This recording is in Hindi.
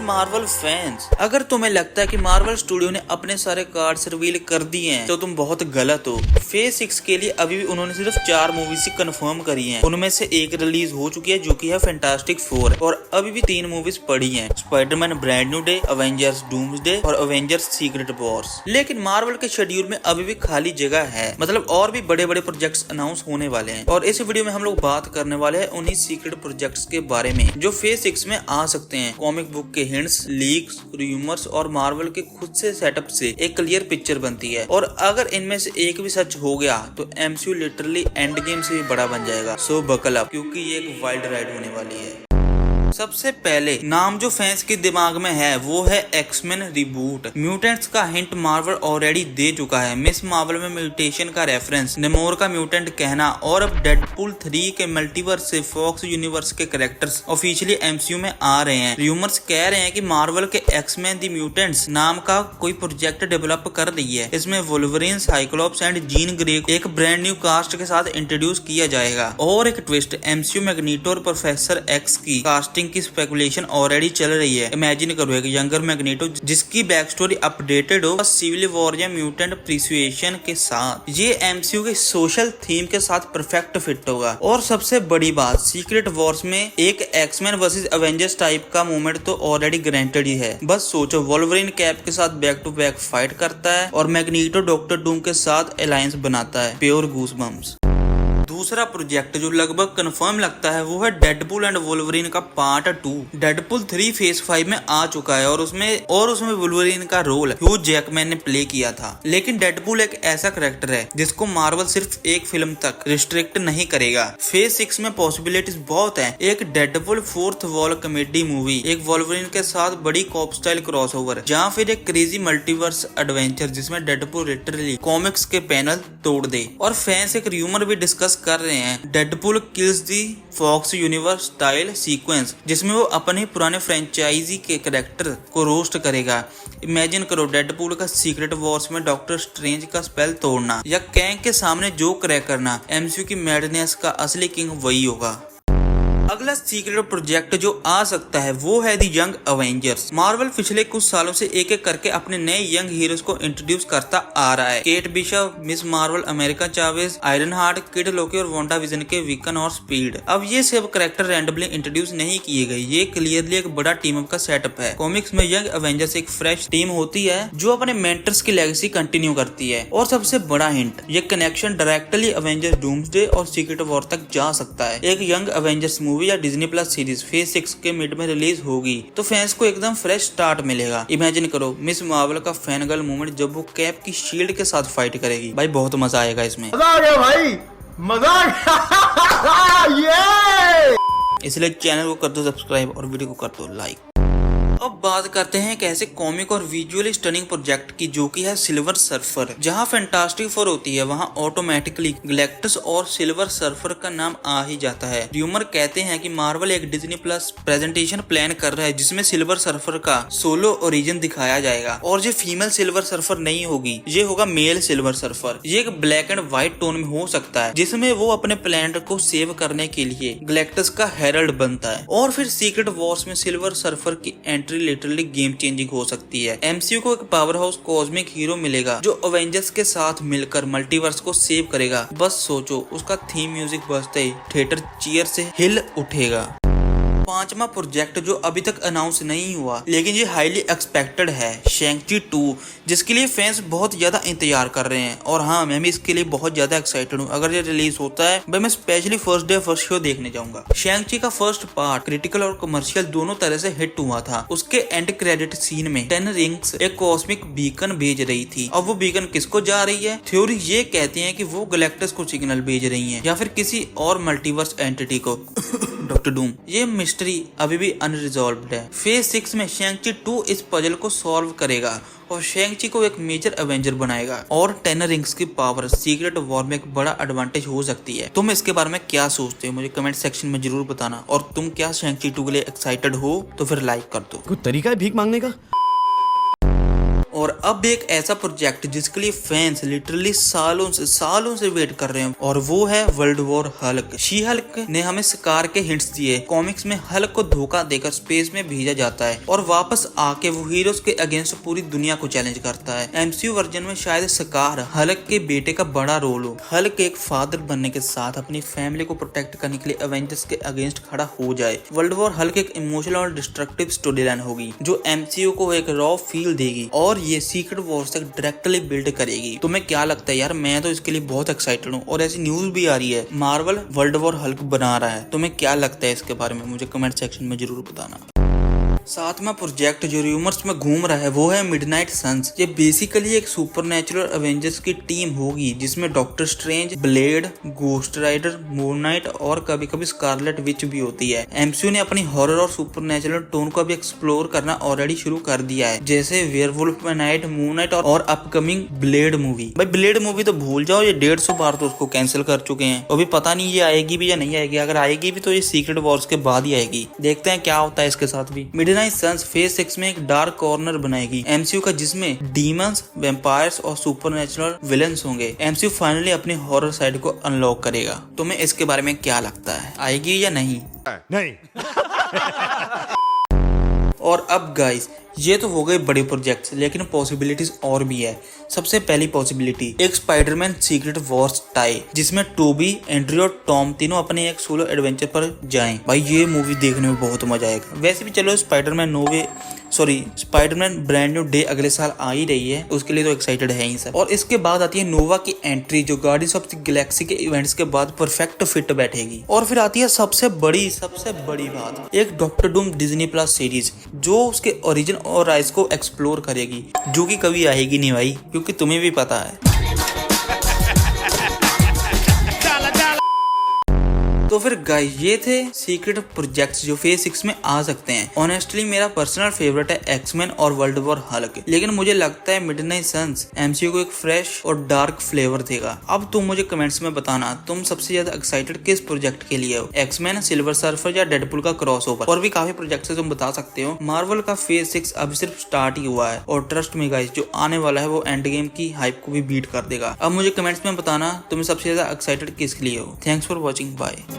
मार्वल फैंस, अगर तुम्हें लगता है कि मार्वल स्टूडियो ने अपने सारे कार्ड्स रिवील कर दिए हैं तो तुम बहुत गलत हो। फेज 6 के लिए अभी भी उन्होंने सिर्फ 4 मूवीज ही कंफर्म करी हैं। उनमें से एक रिलीज हो चुकी है जो कि है फैंटास्टिक 4 और अभी भी 3 मूवीज पड़ी हैं, Spiderman brand new day, Avengers doomsday और अवेंजर्स सीक्रेट वॉर्स। लेकिन मार्वल के शेड्यूल में अभी भी खाली जगह है, मतलब और भी बड़े बड़े प्रोजेक्ट्स अनाउंस होने वाले हैं और इस वीडियो में हम लोग बात करने वाले हैं उन्हीं सीक्रेट प्रोजेक्ट्स के बारे में जो फेज 6 में आ सकते हैं। कॉमिक बुक के हिंट्स, लीक्स, रूमर्स और मार्वल के खुद से सेटअप से एक क्लियर पिक्चर बनती है और अगर इनमें से एक भी सच हो गया तो एमसीयू लिटरली एंड गेम से भी बड़ा बन जाएगा। सो बकल अप, क्योंकि ये एक वाइल्ड राइड होने वाली है। सबसे पहले नाम जो फैंस के दिमाग में है वो है एक्समैन रिबूट। म्यूटेंट्स का हिंट मार्वल ऑलरेडी दे चुका है। मिस मार्वल में म्यूटेशन का रेफरेंस, नेमोर का म्यूटेंट कहना और अब डेडपूल 3 के मल्टीवर्स से फॉक्स यूनिवर्स के कैरेक्टर्स ऑफिशियली एमसीयू में आ रहे हैं। रूमर्स कह रहे हैं कि मार्वल के एक्समैन दी म्यूटेंट्स नाम का कोई प्रोजेक्ट डेवलप कर रही है। इसमें Wolverine, cyclops and Jean Grey एक ब्रांड न्यू कास्ट के साथ इंट्रोड्यूस किया जाएगा। और एक ट्विस्ट, एमसीयू मैग्नीटो और प्रोफेसर एक्स की कास्टिंग की स्पेकुलेशन ऑलरेडी चल रही है। इमेजिन करो एक यंगर मैग्नेटो जिसकी बैक स्टोरी अपडेटेड हो सिविल वॉर या म्यूटेंट प्रिसुएशन के साथ। ये एमसीयू के सोशल थीम के साथ परफेक्ट फिट होगा। और सबसे बड़ी बात, सीक्रेट वॉर्स में एक एक्समैन वर्सेस अवेंजर्स टाइप का मूवमेंट तो ऑलरेडी गारंटेड ही है। बस सोचो, वोल्वरिन कैप के साथ बैक टू बैक फाइट करता है और मैग्नेटो डॉक्टर डूम के साथ अलायंस बनाता है। Pure goosebumps. दूसरा प्रोजेक्ट जो लगभग कंफर्म लगता है वो है डेडपूल एंड वोल्वरिन का पार्ट 2। डेडपूल 3 फेज 5 में आ चुका है और उसमें वोल्वरिन का रोल ह्यू जैकमैन ने प्ले किया था। लेकिन डेडपूल एक ऐसा कैरेक्टर है जिसको मार्वल सिर्फ एक फिल्म तक रिस्ट्रिक्ट नहीं करेगा। फेज 6 में पॉसिबिलिटीज बहुत है। एक Deadpool 4th wall comedy movie, एक वोल्वरिन के साथ बड़ी कॉप स्टाइल क्रॉसओवर, जहाँ फिर एक क्रेजी मल्टीवर्स एडवेंचर जिसमें डेडपूल लिटरली कॉमिक्स के पैनल तोड़ दे। और फैंस एक र्यूमर भी डिस्कस कर रहे हैं, डेडपूल किल्स दी फॉक्स यूनिवर्स स्टाइल सीक्वेंस, जिसमें वो अपने पुराने फ्रेंचाइजी के कैरेक्टर को रोस्ट करेगा। इमेजिन करो डेडपूल का सीक्रेट वॉर्स में डॉक्टर स्ट्रेंज का स्पेल तोड़ना या कैंग के सामने जोक क्रैक करना। एमसीयू की मैडनेस का असली किंग वही होगा। अगला सीक्रेट प्रोजेक्ट जो आ सकता है वो है दी यंग अवेंजर्स। मार्वल पिछले कुछ सालों से एक एक करके अपने नए यंग हीरोज को इंट्रोड्यूस करता आ रहा है। Kate Bishop, Miss Marvel, America Chavez, Iron Heart, Kid Loki और वांडा विजन के वीकन और स्पीड। अब ये सब कैरेक्टर रैंडमली इंट्रोड्यूस नहीं किए गए, ये क्लियरली एक बड़ा टीम अप का सेटअप है। कॉमिक्स में यंग अवेंजर्स एक फ्रेश टीम होती है जो अपने मेंटर्स की लेगेसी कंटिन्यू करती है। और सबसे बड़ा हिंट, ये कनेक्शन डायरेक्टली अवेंजर्स डूम्सडे और सीक्रेट वॉर तक जा सकता है। एक यंग अवेंजर्स मूवी या डिज्नी प्लस सीरीज फेज 6 के मिड में रिलीज होगी तो फैंस को एकदम फ्रेश स्टार्ट मिलेगा। इमेजिन करो मिस मार्वल का फैन गर्ल मूवमेंट जब वो कैप की शील्ड के साथ फाइट करेगी। भाई बहुत मजा आएगा इसमें। मजा आ गया भाई, मजा आ गया। इसलिए चैनल को कर दो सब्सक्राइब और वीडियो को कर दो लाइक। अब बात करते हैं एक ऐसे कॉमिक और विजुअली स्टनिंग प्रोजेक्ट की जो कि है सिल्वर सर्फर। जहां फैंटास्टिक 4 होती है वहां ऑटोमेटिकली गैलेक्टस और सिल्वर सर्फर का नाम आ ही जाता है। रूमर कहते हैं कि मार्वल एक डिज्नी प्लस प्रेजेंटेशन प्लान कर रहा है जिसमें सिल्वर सर्फर का सोलो ओरिजिन दिखाया जाएगा। और ये फीमेल सिल्वर सर्फर नहीं होगी, ये होगा मेल सिल्वर सर्फर। ये एक ब्लैक एंड व्हाइट टोन में हो सकता है जिसमें वो अपने प्लेनेट को सेव करने के लिए गैलेक्टस का हेरल्ड बनता है। और फिर सीक्रेट वॉर्स में सिल्वर सर्फर की लिटरली गेम चेंजिंग हो सकती है। एमसीयू को एक पावर हाउस कॉस्मिक हीरो मिलेगा जो अवेंजर्स के साथ मिलकर मल्टीवर्स को सेव करेगा। बस सोचो, उसका थीम म्यूजिक बजते ही थिएटर चीयर से हिल उठेगा। 5वां प्रोजेक्ट जो अभी तक अनाउंस नहीं हुआ लेकिन ये हाईली एक्सपेक्टेड है, शैंग-ची 2, जिसके लिए फैंस बहुत ज्यादा इंतजार कर रहे हैं। और हाँ, मैं भी इसके लिए बहुत ज्यादा एक्साइटेड हूँ। अगर ये रिलीज होता है भाई मैं specially first day first show देखने जाऊंगा। शैंग-ची का फर्स्ट पार्ट क्रिटिकल और कमर्शियल दोनों तरह से हिट हुआ था। उसके एंड क्रेडिट सीन में 10 रिंग्स एक कॉस्मिक बीकन भेज रही थी। अब वो बीकन किसको जा रही है? थ्योरी ये कहती है कि वो गैलेक्टस को सिग्नल भेज रही है या फिर किसी और मल्टीवर्स एंटिटी को। डॉक्टर डूम, ये मिस्ट्री अभी भी अनरिजॉल्व्ड है। फेज 6 में शैंग-ची 2 इस पजल को सॉल्व करेगा और शैंग-ची को एक मेजर एवेंजर बनाएगा। और 10 रिंग्स की पावर सीक्रेट वॉर में एक बड़ा एडवांटेज हो सकती है। तुम इसके बारे में क्या सोचते हो मुझे कमेंट सेक्शन में जरूर बताना। और तुम क्या शैंग-ची 2 के लिए एक्साइटेड हो तो फिर लाइक कर दो। कोई तरीका है भीख मांगने का? और अब एक ऐसा प्रोजेक्ट जिसके लिए फैंस लिटरली सालों से वेट कर रहे हैं और वो है world war Hulk. She Hulk ने हमें शिकार के हिंट्स दिए। कॉमिक्स में हल्क को धोखा देकर स्पेस में भेजा जाता है और वापस आके वो हीरोज के अगेंस्ट पूरी दुनिया को चैलेंज करता है। एमसीयू वर्जन में शायद शिकार हल्क के बेटे का बड़ा रोल हो। हल्क एक फादर बनने के साथ अपनी फैमिली को प्रोटेक्ट करने के लिए एवेंजर्स के अगेंस्ट खड़ा हो जाए। वर्ल्ड वॉर हल्क एक इमोशनल और डिस्ट्रक्टिव स्टोरी लाइन होगी जो एमसीयू को एक रॉ फील देगी और ये सीक्रेट वॉर्स तक डायरेक्टली बिल्ड करेगी। तुम्हें क्या लगता है यार? मैं तो इसके लिए बहुत एक्साइटेड हूँ और ऐसी न्यूज भी आ रही है मार्वल वर्ल्ड वॉर हल्क बना रहा है। तुम्हें क्या लगता है इसके बारे में? मुझे कमेंट सेक्शन में जरूर बताना। सातवां प्रोजेक्ट जो रूमर्स में घूम रहा है वो है मिडनाइट सन्स। ये बेसिकली एक सुपरनैचुरल एवेंजर्स की टीम होगी जिसमें Doctor Strange, Blade, Ghost Rider, Moon Knight और कभी कभी स्कारलेट विच भी होती है। एमसीयू ने अपनी हॉरर और सुपरनैचुरल टोन को अभी एक्सप्लोर करना ऑलरेडी शुरू कर दिया है, जैसे वेयरवुल्फ नाइट, मून नाइट और अपकमिंग ब्लेड मूवी। भाई ब्लेड मूवी तो भूल जाओ, ये 150 बार तो उसको कैंसिल कर चुके हैं। अभी पता नहीं ये आएगी भी या नहीं आएगी। अगर आएगी भी तो ये सीक्रेट वॉर्स के बाद ही आएगी। देखते हैं क्या होता है इसके साथ भी। मिडनाइट सन्स फेज 6 में एक डार्क कॉर्नर बनाएगी एमसीयू का जिसमें डीमंस, वैम्पायर्स और सुपरनैचुरल विलेंस होंगे। एमसीयू फाइनली अपनी हॉरर साइड को अनलॉक करेगा। तुम्हें इसके बारे में क्या लगता है? आएगी या नहीं? नहीं। और अब गाइस ये तो हो गए बड़े प्रोजेक्ट्स, लेकिन पॉसिबिलिटीज और भी है। सबसे पहली पॉसिबिलिटी एक स्पाइडरमैन सीक्रेट वॉर्स टाई जिसमें टोबी, एंड्रयू और टॉम तीनों अपने एक सोलो एडवेंचर पर जाएं। भाई ये मूवी देखने में बहुत मजा आएगा। वैसे भी चलो स्पाइडरमैन ब्रांड न्यू डे अगले साल आ ही रही है, उसके लिए तो एक्साइटेड है ही सब। और इसके बाद आती है नोवा की एंट्री जो गार्डियंस ऑफ द गैलेक्सी के इवेंट्स के बाद परफेक्ट फिट बैठेगी। और फिर आती है सबसे बड़ी बात, एक doctor Doom Disney plus series जो उसके ओरिजिन और राइज को एक्सप्लोर करेगी, जो कि कभी आएगी नहीं भाई, क्योंकि तुम्हें भी पता है। तो फिर गाइस ये थे सीक्रेट प्रोजेक्ट्स जो फेज 6 में आ सकते हैं। ऑनेस्टली मेरा पर्सनल फेवरेट है एक्समैन और वर्ल्ड वॉर हल्क, लेकिन मुझे लगता है मिडनाइट सन्स एमसीयू को एक फ्रेश और डार्क फ्लेवर देगा। अब तुम मुझे कमेंट्स में बताना तुम सबसे ज्यादा एक्साइटेड किस प्रोजेक्ट के लिए हो, एक्समैन, सिल्वर सर्फर या डेडपुल का क्रॉसओवर। और भी काफी प्रोजेक्ट तुम बता सकते हो। मार्वल का फेज 6 अभी सिर्फ स्टार्ट ही हुआ है और ट्रस्ट में गाइस जो आने वाला है वो एंड गेम की हाइप को भी बीट कर देगा। अब मुझे कमेंट्स में बताना तुम्हें सबसे ज्यादा एक्साइटेड किसके लिए हो। Thanks for watching, bye.